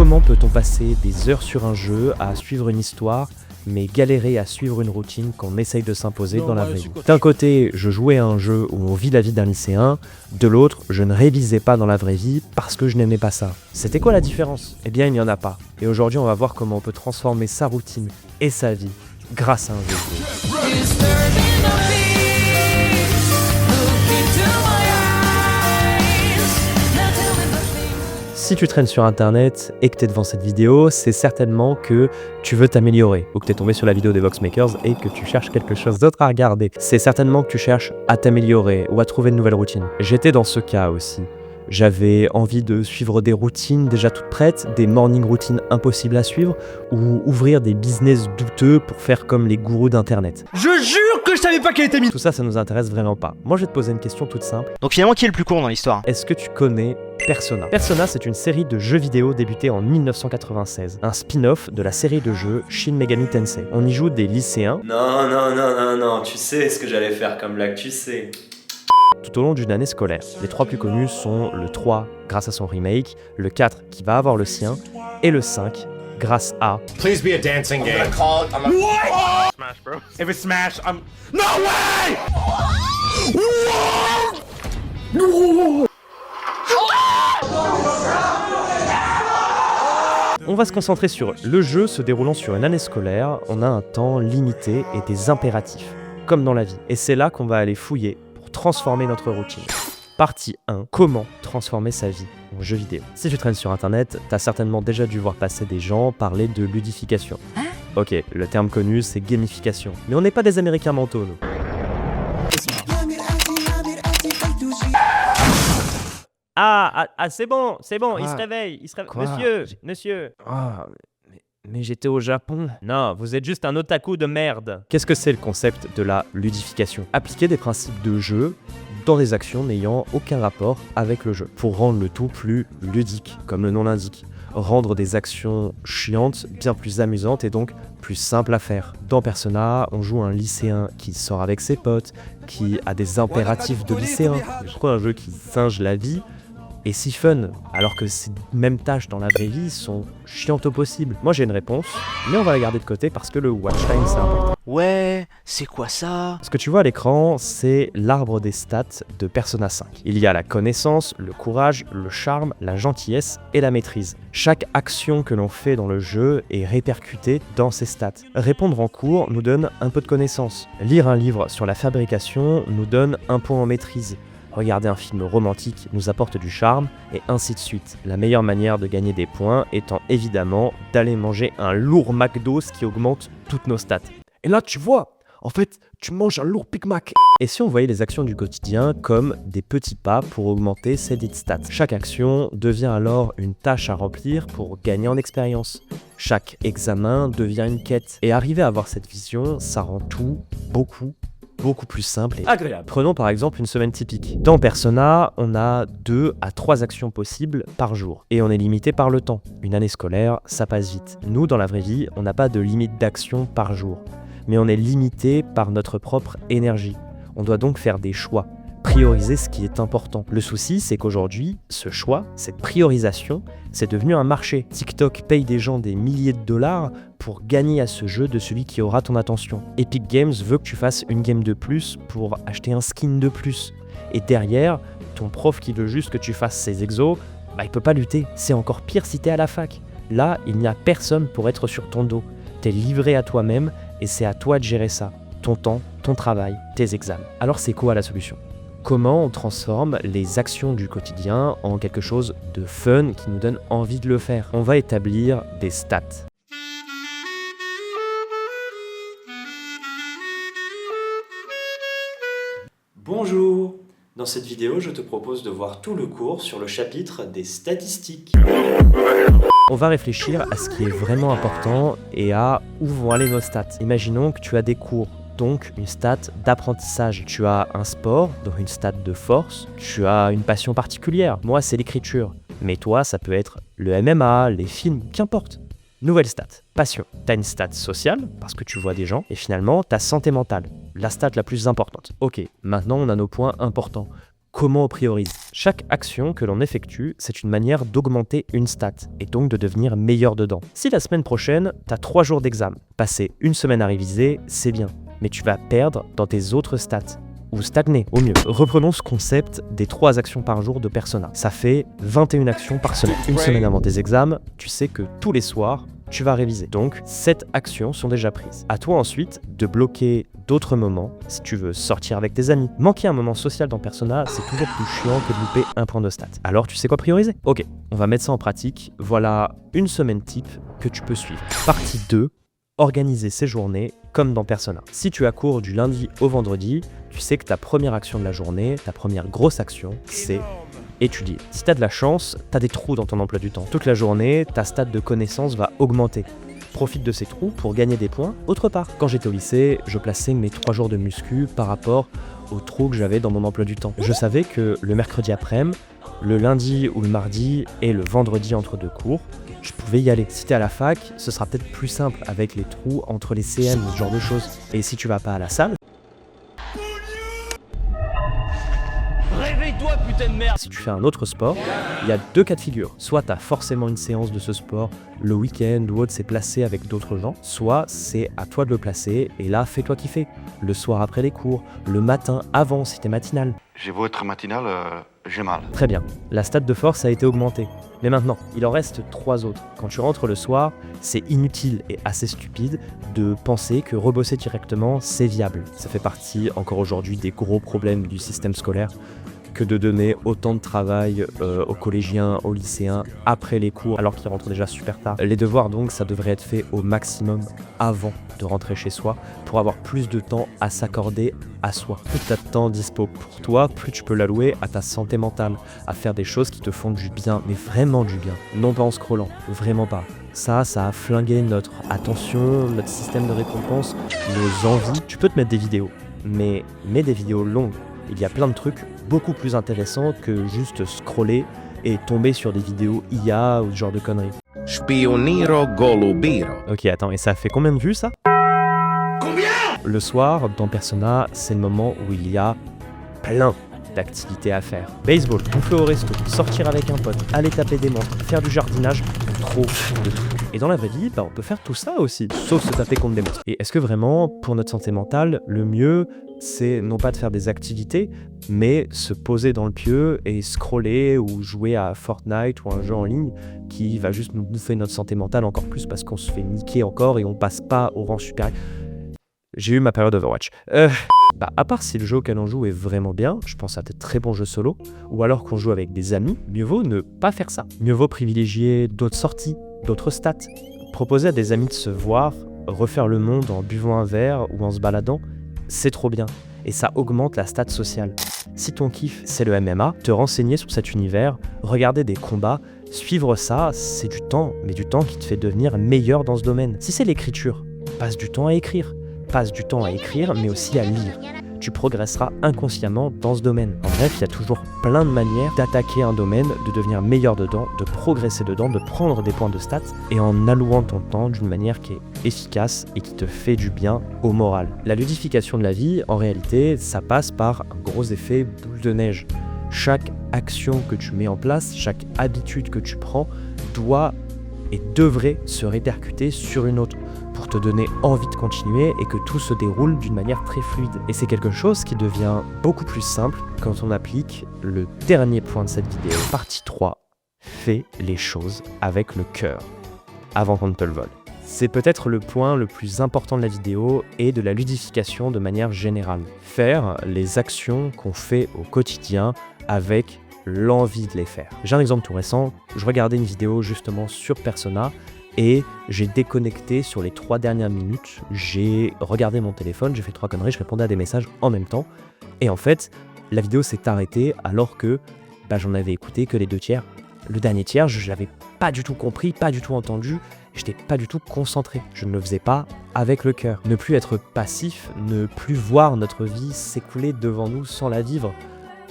Comment peut-on passer des heures sur un jeu à suivre une histoire, mais galérer à suivre une routine qu'on essaye de s'imposer dans la vraie vie? D'un côté, je jouais à un jeu où on vit la vie d'un lycéen, de l'autre, je ne révisais pas dans la vraie vie parce que je n'aimais pas ça. C'était quoi la différence? Eh bien, il n'y en a pas. Et aujourd'hui, on va voir comment on peut transformer sa routine et sa vie grâce à un jeu vidéo. Si tu traînes sur internet et que tu es devant cette vidéo, c'est certainement que tu veux t'améliorer ou que tu es tombé sur la vidéo des Voxmakers et que tu cherches quelque chose d'autre à regarder. C'est certainement que tu cherches à t'améliorer ou à trouver une nouvelle routine. J'étais dans ce cas aussi. J'avais envie de suivre des routines déjà toutes prêtes, des morning routines impossibles à suivre ou ouvrir des business douteux pour faire comme les gourous d'internet. Je jure que je savais pas qu'elle était mise. Tout ça, ça nous intéresse vraiment pas. Moi, je vais te poser une question toute simple. Donc finalement, qui est le plus con dans l'histoire? Est-ce que tu connais Persona? Persona, c'est une série de jeux vidéo débutée en 1996, un spin-off de la série de jeux Shin Megami Tensei. On y joue des lycéens. Non, tu sais ce que j'allais faire comme blague, tu sais. Tout au long d'une année scolaire. Les trois plus connus sont le 3 grâce à son remake, le 4 qui va avoir le sien, et le 5 grâce à... Please be a dancing game. What? Smash, bro. If it's Smash, I'm... No way! On va se concentrer sur le jeu se déroulant sur une année scolaire, on a un temps limité et des impératifs, comme dans la vie. Et c'est là qu'on va aller fouiller pour transformer notre routine. Partie 1. Comment transformer sa vie en jeu vidéo? Si tu traînes sur internet, t'as certainement déjà dû voir passer des gens parler de ludification. Ok, le terme connu c'est gamification. Mais on n'est pas des Américains mentaux, nous. C'est bon, il se réveille, Monsieur. Mais j'étais au Japon. Non, vous êtes juste un otaku de merde. Qu'est-ce que c'est le concept de la ludification? Appliquer des principes de jeu dans des actions n'ayant aucun rapport avec le jeu, pour rendre le tout plus ludique, comme le nom l'indique. Rendre des actions chiantes bien plus amusantes et donc plus simples à faire. Dans Persona, on joue un lycéen qui sort avec ses potes, qui a des impératifs de lycéen. Je trouve un jeu qui singe la vie et si fun, alors que ces mêmes tâches dans la vraie vie sont chiantes au possible. Moi j'ai une réponse, mais on va la garder de côté parce que le watch time c'est important. Ouais, c'est quoi ça? Ce que tu vois à l'écran, c'est l'arbre des stats de Persona 5. Il y a la connaissance, le courage, le charme, la gentillesse et la maîtrise. Chaque action que l'on fait dans le jeu est répercutée dans ces stats. Répondre en cours nous donne un peu de connaissance. Lire un livre sur la fabrication nous donne un point en maîtrise. Regarder un film romantique nous apporte du charme, et ainsi de suite. La meilleure manière de gagner des points étant évidemment d'aller manger un lourd McDo, ce qui augmente toutes nos stats. Et là, tu vois, en fait, tu manges un lourd Big Mac. Et si on voyait les actions du quotidien comme des petits pas pour augmenter ces dites stats? Chaque action devient alors une tâche à remplir pour gagner en expérience. Chaque examen devient une quête. Et arriver à avoir cette vision, ça rend tout beaucoup plus simple et agréable. Prenons par exemple une semaine typique. Dans Persona, on a 2 à 3 actions possibles par jour. Et on est limité par le temps. Une année scolaire, ça passe vite. Nous, dans la vraie vie, on n'a pas de limite d'action par jour. Mais on est limité par notre propre énergie. On doit donc faire des choix. Prioriser ce qui est important. Le souci, c'est qu'aujourd'hui, ce choix, cette priorisation, c'est devenu un marché. TikTok paye des gens des milliers de dollars pour gagner à ce jeu de celui qui aura ton attention. Epic Games veut que tu fasses une game de plus pour acheter un skin de plus. Et derrière, ton prof qui veut juste que tu fasses ses exos, il peut pas lutter. C'est encore pire si t'es à la fac. Là, il n'y a personne pour être sur ton dos. T'es livré à toi-même et c'est à toi de gérer ça. Ton temps, ton travail, tes examens. Alors c'est quoi la solution? Comment on transforme les actions du quotidien en quelque chose de fun qui nous donne envie de le faire? On va établir des stats. Bonjour. Dans cette vidéo, je te propose de voir tout le cours sur le chapitre des statistiques. On va réfléchir à ce qui est vraiment important et à où vont aller nos stats. Imaginons que tu as des cours. Donc une stat d'apprentissage. Tu as un sport, donc une stat de force. Tu as une passion particulière. Moi, c'est l'écriture. Mais toi, ça peut être le MMA, les films, qu'importe. Nouvelle stat, passion. T'as une stat sociale, parce que tu vois des gens. Et finalement, ta santé mentale, la stat la plus importante. Ok, maintenant on a nos points importants. Comment on priorise? Chaque action que l'on effectue, c'est une manière d'augmenter une stat, et donc de devenir meilleur dedans. Si la semaine prochaine, t'as 3 jours d'examen, passer une semaine à réviser, c'est bien, mais tu vas perdre dans tes autres stats. Ou stagner, au mieux. Reprenons ce concept des 3 actions par jour de Persona. Ça fait 21 actions par semaine. Une semaine avant tes examens, tu sais que tous les soirs, tu vas réviser. Donc, 7 actions sont déjà prises. À toi ensuite de bloquer d'autres moments si tu veux sortir avec tes amis. Manquer un moment social dans Persona, c'est toujours plus chiant que de louper un point de stat. Alors, tu sais quoi prioriser? Ok, on va mettre ça en pratique. Voilà une semaine type que tu peux suivre. Partie 2. Organiser ses journées comme dans Persona. Si tu as cours du lundi au vendredi, tu sais que ta première action de la journée, ta première grosse action, c'est étudier. Si tu as de la chance, tu as des trous dans ton emploi du temps. Toute la journée, ta stat de connaissances va augmenter. Profite de ces trous pour gagner des points autre part. Quand j'étais au lycée, je plaçais mes 3 jours de muscu par rapport aux trous que j'avais dans mon emploi du temps. Je savais que le mercredi après-midi, le lundi ou le mardi et le vendredi entre 2 cours, je pouvais y aller. Si t'es à la fac, ce sera peut-être plus simple avec les trous entre les CM, ce genre de choses. Et si tu vas pas à la salle, Réveille-toi, putain de merde! si tu fais un autre sport, il y a 2 cas de figure. Soit t'as forcément une séance de ce sport le week-end ou autre, c'est placé avec d'autres gens. Soit c'est à toi de le placer et là, fais-toi kiffer. Le soir après les cours, le matin avant si t'es matinal. J'ai beau être matinal, j'ai mal. Très bien, la stat de force a été augmentée. Mais maintenant, il en reste 3 autres. Quand tu rentres le soir, c'est inutile et assez stupide de penser que rebosser directement, c'est viable. Ça fait partie, encore aujourd'hui, des gros problèmes du système scolaire que de donner autant de travail aux collégiens, aux lycéens, après les cours, alors qu'ils rentrent déjà super tard. Les devoirs, donc, ça devrait être fait au maximum avant de rentrer chez soi, pour avoir plus de temps à s'accorder à soi. Plus tu as de temps dispo pour toi, plus tu peux l'allouer à ta santé mentale, à faire des choses qui te font du bien, mais vraiment du bien. Non pas en scrollant, vraiment pas. Ça a flingué notre attention, notre système de récompense, nos envies. Tu peux te mettre des vidéos, mais mets des vidéos longues. Il y a plein de trucs beaucoup plus intéressants que juste scroller et tomber sur des vidéos IA ou ce genre de conneries. Spioniro Golubiro. Ok, attends, et ça fait combien de vues ça? Combien? Le soir, dans Persona, c'est le moment où il y a plein d'activités à faire. Baseball, bouffer au resto, sortir avec un pote, aller taper des montres, faire du jardinage, trop de trucs. Et dans la vraie vie, on peut faire tout ça aussi, sauf se taper contre des monstres. Et est-ce que vraiment, pour notre santé mentale, le mieux, c'est non pas de faire des activités, mais se poser dans le pieu et scroller ou jouer à Fortnite ou un jeu en ligne qui va juste nous bouffer notre santé mentale encore plus parce qu'on se fait niquer encore et on passe pas au rang supérieur. J'ai eu ma période Overwatch. À part si le jeu auquel on joue est vraiment bien, je pense à des très bons jeux solo, ou alors qu'on joue avec des amis, mieux vaut ne pas faire ça. Mieux vaut privilégier d'autres sorties, d'autres stats. Proposer à des amis de se voir, refaire le monde en buvant un verre ou en se baladant, c'est trop bien. Et ça augmente la stat sociale. Si ton kiff, c'est le MMA, te renseigner sur cet univers, regarder des combats, suivre ça, c'est du temps, mais du temps qui te fait devenir meilleur dans ce domaine. Si c'est l'écriture, passe du temps à écrire. Passe du temps à écrire, mais aussi à lire. Tu progresseras inconsciemment dans ce domaine. En bref, il y a toujours plein de manières d'attaquer un domaine, de devenir meilleur dedans, de progresser dedans, de prendre des points de stats, et en allouant ton temps d'une manière qui est efficace et qui te fait du bien au moral. La ludification de la vie, en réalité, ça passe par un gros effet boule de neige. Chaque action que tu mets en place, chaque habitude que tu prends, doit et devrait se répercuter sur une autre, pour te donner envie de continuer et que tout se déroule d'une manière très fluide. Et c'est quelque chose qui devient beaucoup plus simple quand on applique le dernier point de cette vidéo. Partie 3, fais les choses avec le cœur, avant qu'on ne te le vole. C'est peut-être le point le plus important de la vidéo et de la ludification de manière générale. Faire les actions qu'on fait au quotidien avec l'envie de les faire. J'ai un exemple tout récent, je regardais une vidéo justement sur Persona, et j'ai déconnecté sur les 3 dernières minutes, j'ai regardé mon téléphone, j'ai fait 3 conneries, je répondais à des messages en même temps. Et en fait, la vidéo s'est arrêtée alors que j'en avais écouté que les 2 tiers. Le dernier tiers, je l'avais pas du tout compris, pas du tout entendu, j'étais pas du tout concentré. Je ne le faisais pas avec le cœur. Ne plus être passif, ne plus voir notre vie s'écouler devant nous sans la vivre,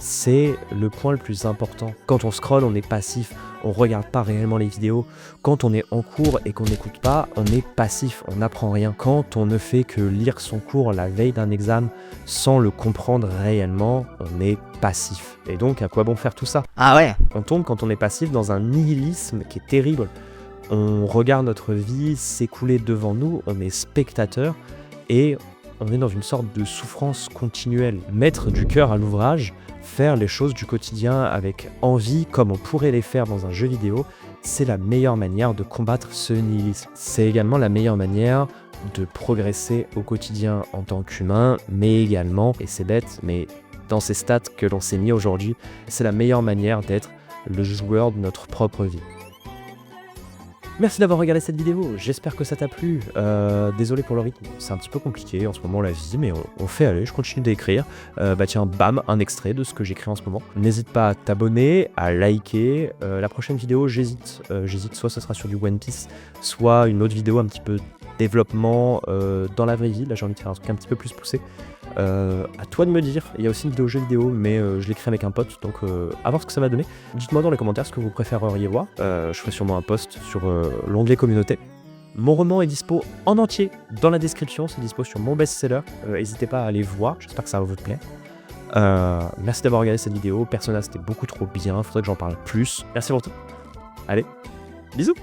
C'est le point le plus important. Quand on scrolle, on est passif, on regarde pas réellement les vidéos. Quand on est en cours et qu'on n'écoute pas, on est passif, on n'apprend rien. Quand on ne fait que lire son cours la veille d'un examen sans le comprendre réellement, on est passif. Et donc, à quoi bon faire tout ça? Ah ouais. On tombe, quand on est passif, dans un nihilisme qui est terrible. On regarde notre vie s'écouler devant nous, on est spectateur et on est dans une sorte de souffrance continuelle. Mettre du cœur à l'ouvrage, faire les choses du quotidien avec envie, comme on pourrait les faire dans un jeu vidéo, c'est la meilleure manière de combattre ce nihilisme. C'est également la meilleure manière de progresser au quotidien en tant qu'humain, mais également, et c'est bête, mais dans ces stats que l'on s'est mis aujourd'hui, c'est la meilleure manière d'être le joueur de notre propre vie. Merci d'avoir regardé cette vidéo, j'espère que ça t'a plu. Désolé pour le rythme, c'est un petit peu compliqué en ce moment la vie, mais on fait aller, je continue d'écrire. Tiens, bam, un extrait de ce que j'écris en ce moment. N'hésite pas à t'abonner, à liker. La prochaine vidéo, j'hésite, soit ce sera sur du One Piece, soit une autre vidéo un petit peu développement dans la vraie vie. Là j'ai envie de faire un truc un petit peu plus poussé. À toi de me dire, il y a aussi une vidéo jeu vidéo, mais je l'écris avec un pote, donc à voir ce que ça va donner. Dites-moi dans les commentaires ce que vous préféreriez voir. Je ferai sûrement un post sur l'onglet communauté. Mon roman est dispo en entier dans la description, c'est dispo sur mon best-seller. N'hésitez pas à aller voir, j'espère que ça va vous plaire. Merci d'avoir regardé cette vidéo. Persona c'était beaucoup trop bien, faudrait que j'en parle plus. Merci pour tout. Allez, bisous.